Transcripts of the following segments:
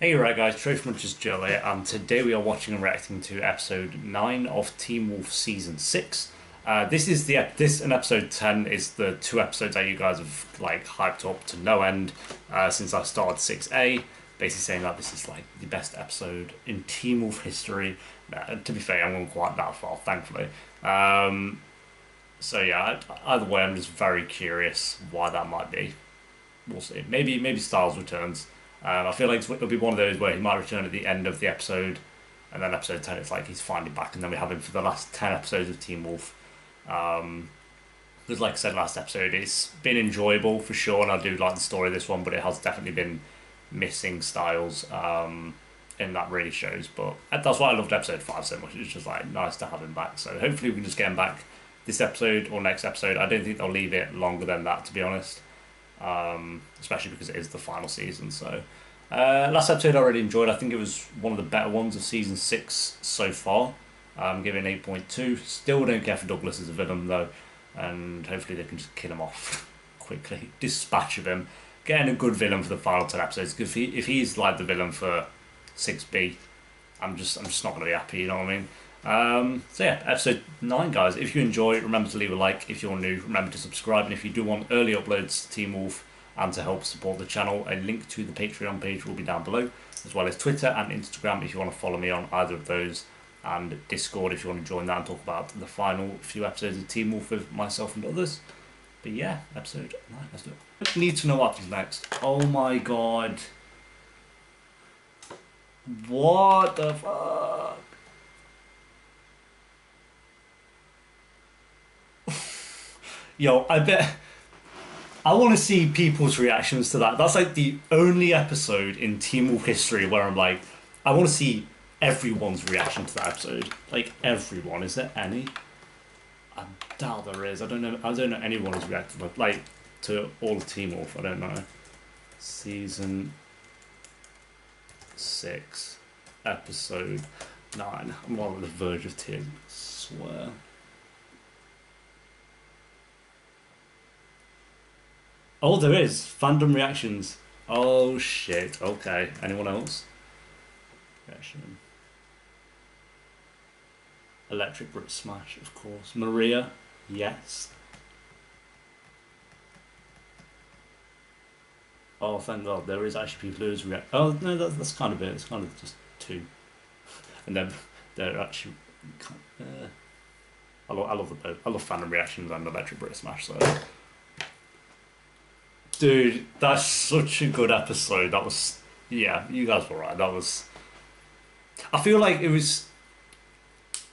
Hey, right guys, Trophy Munchers Joe here, and today we are watching and reacting to episode 9 of Teen Wolf Season 6. This and episode 10 is the two episodes that you guys have like hyped up to no end since I started 6A, basically saying that this is like the best episode in Teen Wolf history. To be fair, I'm not quite that far, thankfully. So yeah, either way, I'm just very curious why that might be. We'll see. Maybe Styles returns. I feel like it'll be one of those where he might return at the end of the episode, and then episode 10 it's like he's finally back, and then we have him for the last 10 episodes of Teen Wolf. Because, like I said last episode, it's been enjoyable for sure, and I do like the story of this one, but it has definitely been missing Styles, and that really shows. But that's why I loved episode 5 so much. It's just like nice to have him back. So hopefully we can just get him back this episode or next episode. I don't think they'll leave it longer than that, to be honest. Especially because it is the final season. So, last episode I really enjoyed. I think it was one of the better ones of season 6 so far. I'm giving 8.2. Still don't care for Douglas as a villain though, and hopefully they can just kill him off quickly, dispatch of him, getting a good villain for the final 10 episodes. Because if he's like the villain for 6B, I'm just not gonna be happy. You know what I mean? So yeah, episode 9, guys. If you enjoy, remember to leave a like. If you're new, remember to subscribe. And if you do want early uploads to Team Wolf and to help support the channel, a link to the Patreon page will be down below, as well as Twitter and Instagram if you want to follow me on either of those, and Discord if you want to join that and talk about the final few episodes of Team Wolf with myself and others. But yeah, episode 9, let's do it. I need to know what happens next. Oh my god. What the fuck? Yo, I bet I want to see people's reactions to that. That's like the only episode in Teen Wolf history where I'm like, I want to see everyone's reaction to that episode. Like everyone. Is there any? I doubt there is. I don't know anyone who's reacted like to all of Teen Wolf. I don't know. Season 6, episode 9. I'm on the verge of tears. I swear. Oh, there is. Fandom reactions. Oh, shit. Okay. Anyone else? Reaction. Electric Brick Smash, of course. Maria. Yes. Oh, thank God. There is actually people who's react. Oh, no, that's kind of it. It's kind of just 2. And then they're actually... I love the both. I love fandom reactions and Electric Brick Smash, so... Dude, that's such a good episode. That was, yeah, you guys were right. That was, I feel like it was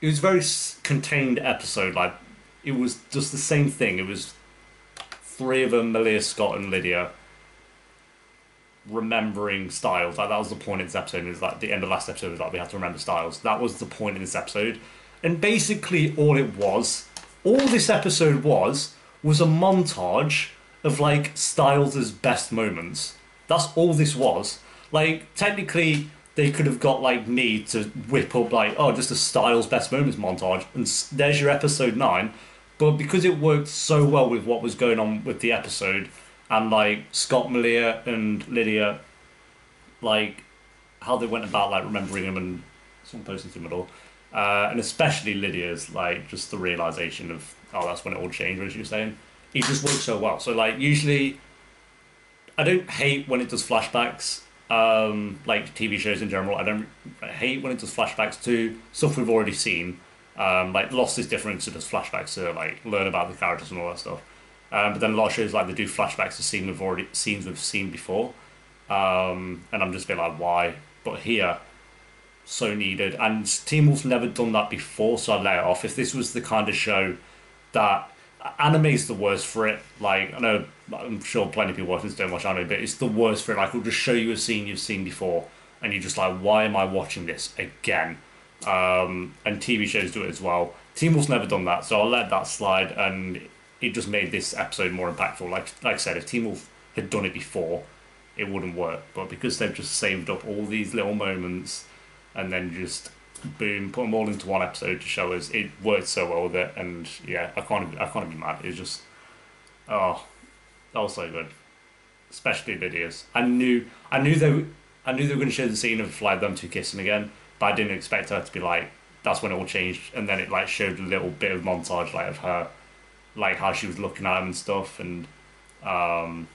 very contained episode. Like, it was just the same thing. It was 3 of them, Malia, Scott, and Lydia, remembering Styles. Like, that was the point of this episode. It was like the end of last episode was like we had to remember Styles. That was the point in this episode. And basically all this episode was a montage of like Styles' best moments. That's all this was. Like, technically they could have got like me to whip up like, oh, just a Styles best moments montage, and there's your episode 9. But because it worked so well with what was going on with the episode, and like Scott, Malia, and Lydia, like how they went about like remembering him, and someone posting to him at all, and especially Lydia's like just the realization of, oh, that's when it all changed, as you were saying. It just works so well. So like usually, I don't hate when it does flashbacks, like TV shows in general. I hate when it does flashbacks to stuff we've already seen. Like Lost is different, so it does flashbacks to like learn about the characters and all that stuff. But then a lot of shows like they do flashbacks to scenes we've seen before, and I'm just a bit like, why? But here, so needed. And Teen Wolf's never done that before, so I let it off. If this was the kind of show that anime's the worst for it. Like, I know, I'm sure plenty of people watching this don't watch anime, but it's the worst for it. Like, it'll just show you a scene you've seen before, and you're just like, why am I watching this again? And TV shows do it as well. Teen Wolf's never done that, so I'll let that slide, and it just made this episode more impactful. Like I said, if Teen Wolf had done it before, it wouldn't work. But because they've just saved up all these little moments, and then just boom, put them all into one episode to show us, it worked so well with it. And yeah, I can't be mad. It's just, oh, that was so good, especially Lydia's. I knew they I knew they were going to show the scene of like them two kissing again, but I didn't expect her to be like, that's when it all changed, and then it like showed a little bit of montage like of her, like how she was looking at him and stuff, and um,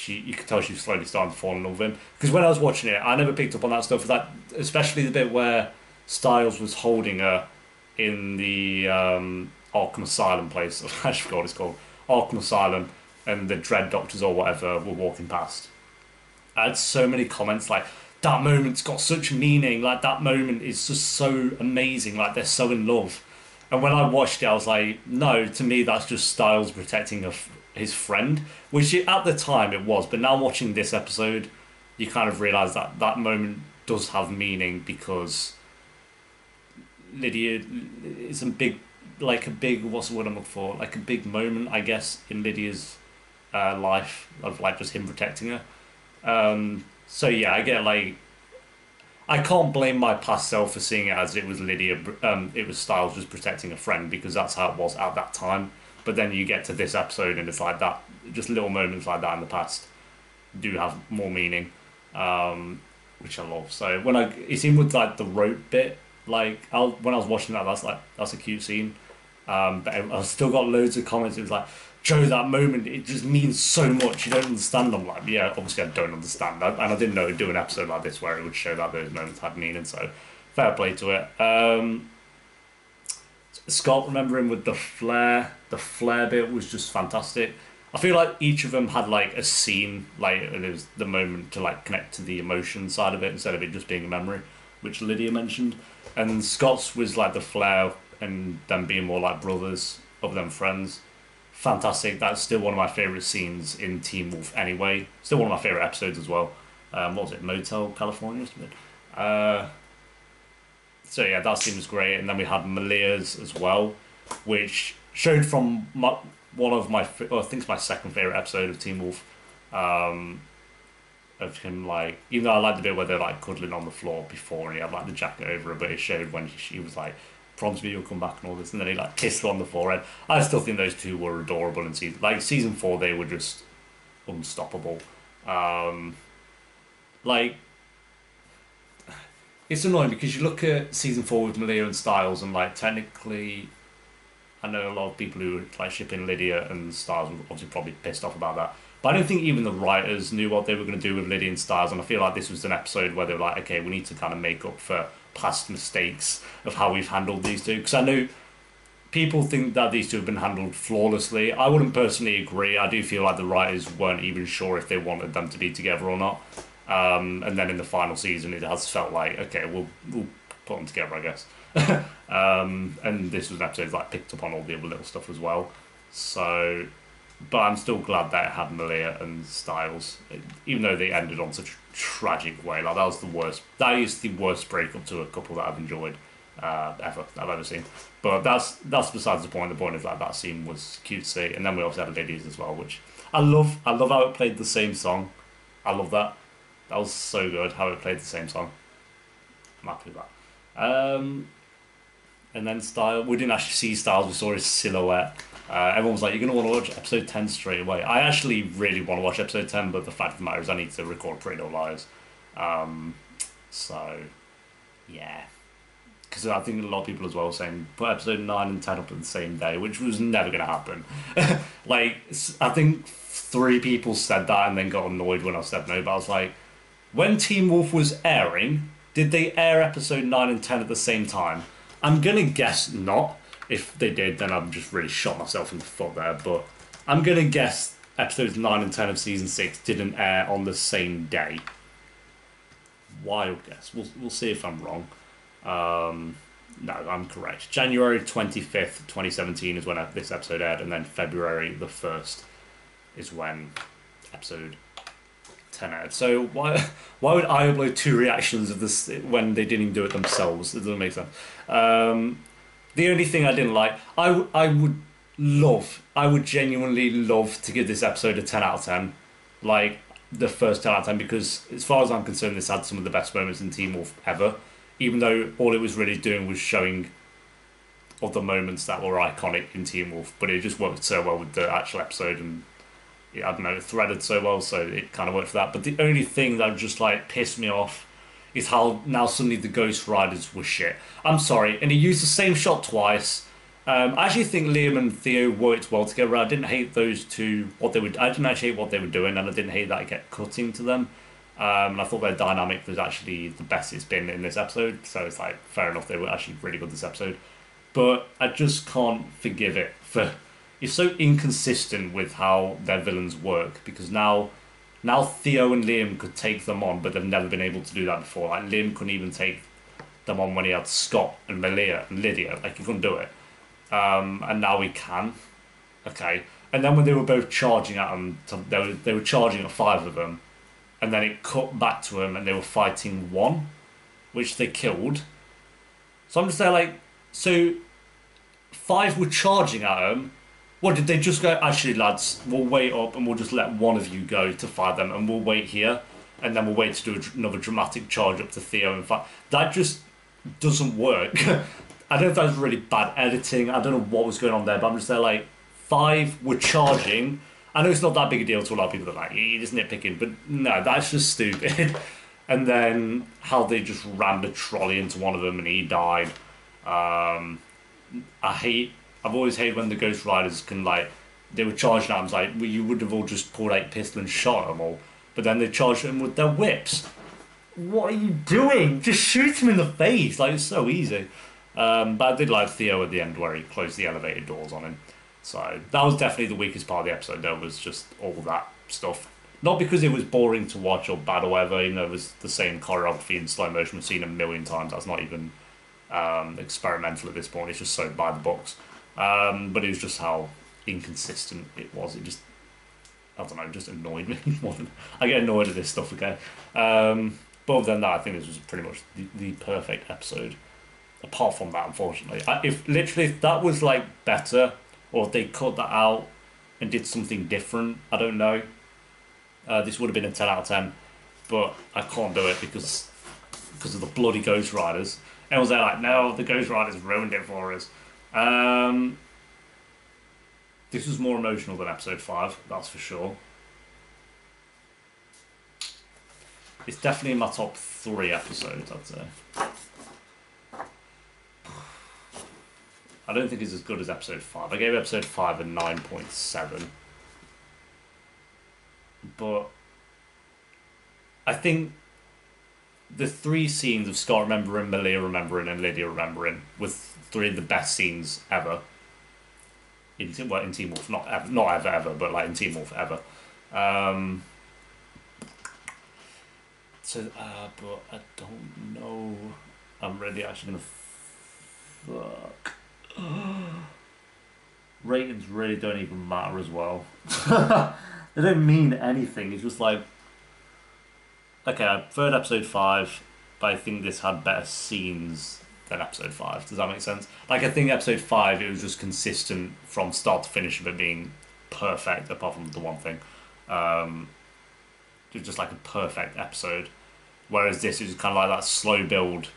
you could tell she was slowly starting to fall in love with him. Because when I was watching it, I never picked up on that stuff. That especially the bit where Styles was holding her in the Arkham Asylum place. I forgot what it's called, Arkham Asylum, and the Dread Doctors or whatever were walking past. I had so many comments like, that moment's got such meaning, like that moment is just so amazing, like they're so in love. And when I watched it, I was like, no, to me that's just Styles protecting his friend, which at the time it was, but now watching this episode, you kind of realise that that moment does have meaning because Lydia is a big, like a big, what's the word I'm looking for, like a big moment, I guess, in Lydia's life of like just him protecting her. So yeah, I get like, I can't blame my past self for seeing it as it was Lydia, it was Styles just protecting a friend because that's how it was at that time. But then you get to this episode and it's like that, just little moments like that in the past do have more meaning, which I love. So when it seemed with like the rope bit, like when I was watching that, that's a cute scene. But I've still got loads of comments. It was like, Joe, that moment, it just means so much. You don't understand. I'm like, yeah, obviously I don't understand that. And I didn't know it'd do an episode like this where it would show that those moments had meaning. So fair play to it. Scott, remembering with the flare bit was just fantastic. I feel like each of them had like a scene, like it was the moment to like connect to the emotion side of it instead of it just being a memory, which Lydia mentioned. And Scott's was like the flare and them being more like brothers of them friends. Fantastic. That's still one of my favourite scenes in Teen Wolf anyway. Still one of my favourite episodes as well. What was it? Motel California? So yeah, that scene was great. And then we had Malia's as well, which showed from one of my, I think it's my second favourite episode of Teen Wolf. Of him like, even though I liked the bit where they're like cuddling on the floor before and he had like the jacket over her, but it showed when she was like, promise me you'll come back and all this, and then he like kissed her on the forehead. I still think those two were adorable in season 4. They were just unstoppable. Like, it's annoying because you look at season 4 with Malia and Styles, and like technically, I know a lot of people who like shipping Lydia and Styles were obviously probably pissed off about that. But I don't think even the writers knew what they were going to do with Lydia and Styles, and I feel like this was an episode where they were like, okay, we need to kind of make up for past mistakes of how we've handled these two. Because I know people think that these two have been handled flawlessly. I wouldn't personally agree. I do feel like the writers weren't even sure if they wanted them to be together or not. And then in the final season, it has felt like, okay, we'll put them together, I guess. And this was an episode that like, picked up on all the other little stuff as well. So, but I'm still glad that it had Malia and Styles, even though they ended on such a tragic way. Like that was the worst. That is the worst breakup to a couple that I've enjoyed ever that I've ever seen. But that's besides the point. The point is that that scene was cute to see, and then we also had Lydia's as well, which I love. I love how it played the same song. I love that. That was so good how it played the same song. I'm happy with that. And then Styles, we didn't actually see Styles. We saw his silhouette. Everyone was like, you're going to want to watch episode 10 straight away. I actually really want to watch episode 10, but the fact of the matter is I need to record Pretty Little Liars. So, yeah. Because I think a lot of people as well were saying, put episode 9 and 10 up on the same day, which was never going to happen. Like, I think 3 people said that and then got annoyed when I said no, but I was like, when Teen Wolf was airing, did they air episode 9 and 10 at the same time? I'm going to guess not. If they did, then I've just really shot myself in the foot there. But I'm going to guess episodes 9 and 10 of season 6 didn't air on the same day. Wild guess. We'll see if I'm wrong. No, I'm correct. January 25th, 2017 is when this episode aired, and then February the 1st is when episode 10 aired. So why would I upload 2 reactions of this when they didn't even do it themselves? It doesn't make sense. The only thing I didn't like, I would genuinely love to give this episode a 10 out of 10. Like, the first 10 out of 10, because as far as I'm concerned, this had some of the best moments in Teen Wolf ever. Even though all it was really doing was showing other moments that were iconic in Teen Wolf, but it just worked so well with the actual episode, and I don't know, it threaded so well, so it kind of worked for that. But the only thing that just like pissed me off is how now suddenly the Ghost Riders were shit. I'm sorry, and he used the same shot twice. I actually think Liam and Theo worked well together. I didn't hate those two. What they would, I didn't actually hate what they were doing, and I didn't hate that it kept cutting to them. And I thought their dynamic was actually the best it's been in this episode. So it's like fair enough. They were actually really good this episode, but I just can't forgive it for. It's so inconsistent with how their villains work because now Theo and Liam could take them on, but they've never been able to do that before. Like Liam couldn't even take them on when he had Scott and Malia and Lydia. Like he couldn't do it, and now he can. Okay, and then when they were both charging at him, they were charging at five of them, and then it cut back to him, and they were fighting one, which they killed. So I'm just there like, so five were charging at him. What did they just go? Actually, lads, we'll wait up and we'll just let one of you go to fight them, and we'll wait here, and then we'll wait to do another dramatic charge up to Theo. In fact, that just doesn't work. I don't know if that was really bad editing. I don't know what was going on there, but I'm just there like five were charging. I know it's not that big a deal to a lot of people that are like you're just nitpicking, but no, that's just stupid. And then how they just rammed a trolley into one of them and he died. I've always hated when the Ghost Riders can like they were charging at him. Like well, you would have all just pulled out pistol and shot them all, but then they charged them with their whips. What are you doing? Just shoot him in the face. Like it's so easy. But I did like Theo at the end where he closed the elevator doors on him. So that was definitely the weakest part of the episode. There was just all that stuff. Not because it was boring to watch or bad or whatever. You know, it was the same choreography in slow motion we've seen a million times. That's not even experimental at this point. It's just so by the books. But it was just how inconsistent it was. It just, I don't know, it just annoyed me more than I get annoyed at this stuff again. But other than that, I think this was pretty much the perfect episode. Apart from that, unfortunately, if that was like better, or if they cut that out and did something different, I don't know. This would have been a 10 out of 10, but I can't do it because of the bloody Ghost Riders. Everyone's there like, no, the Ghost Riders ruined it for us. This was more emotional than episode 5, that's for sure. It's definitely in my top 3 episodes, I'd say. I don't think it's as good as episode 5. I gave episode 5 a 9.7. But I think the 3 scenes of Scott remembering, Malia remembering, and Lydia remembering was 3 of the best scenes ever. In Teen Wolf, not ever, but like in Teen Wolf ever. But I don't know. I'm really actually gonna fuck. Ratings really don't even matter as well. They don't mean anything. It's just like, okay, I preferred episode 5, but I think this had better scenes than episode 5. Does that make sense? Like, I think episode 5, it was just consistent from start to finish of it being perfect, apart from the one thing. It was just like a perfect episode. Whereas this is kind of like that slow build.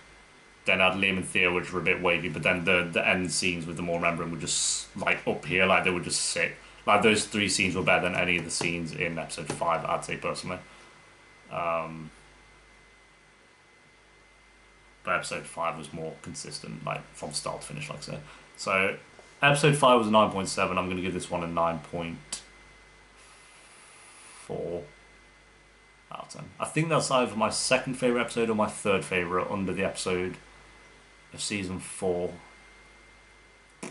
Then I had Liam and Theo, which were a bit wavy, but then the end scenes with the more remembering were just like up here, like they were just sick. Like those 3 scenes were better than any of the scenes in episode 5, I'd say personally. But episode 5 was more consistent, like from start to finish, like I said. So episode 5 was a 9.7. I'm going to give this one a 9.4 out of 10. I think that's either my second favourite episode or my third favourite under the episode of season 4. I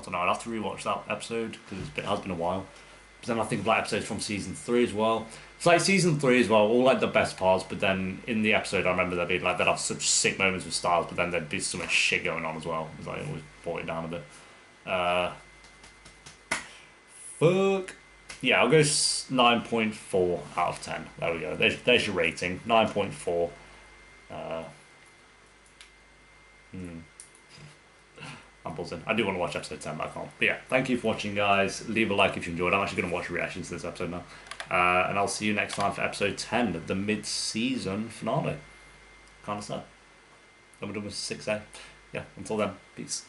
don't know, I'd have to rewatch that episode because it has been a while. But then I think of like episodes from season 3 as well. It's like season 3 as well, all like the best parts, but then in the episode I remember they'd have such sick moments with Styles, but then there'd be so much shit going on as well. It's like it always brought it down a bit. Fuck. Yeah, I'll go 9.4 out of 10. There we go. There's your rating. 9.4. I'm buzzing. I do want to watch episode 10, but I can't. But yeah, thank you for watching, guys. Leave a like if you enjoyed. I'm actually going to watch reactions to this episode now. And I'll see you next time for episode 10, the mid-season finale. Kind of sad. I'm done with 6A. Yeah, until then, peace.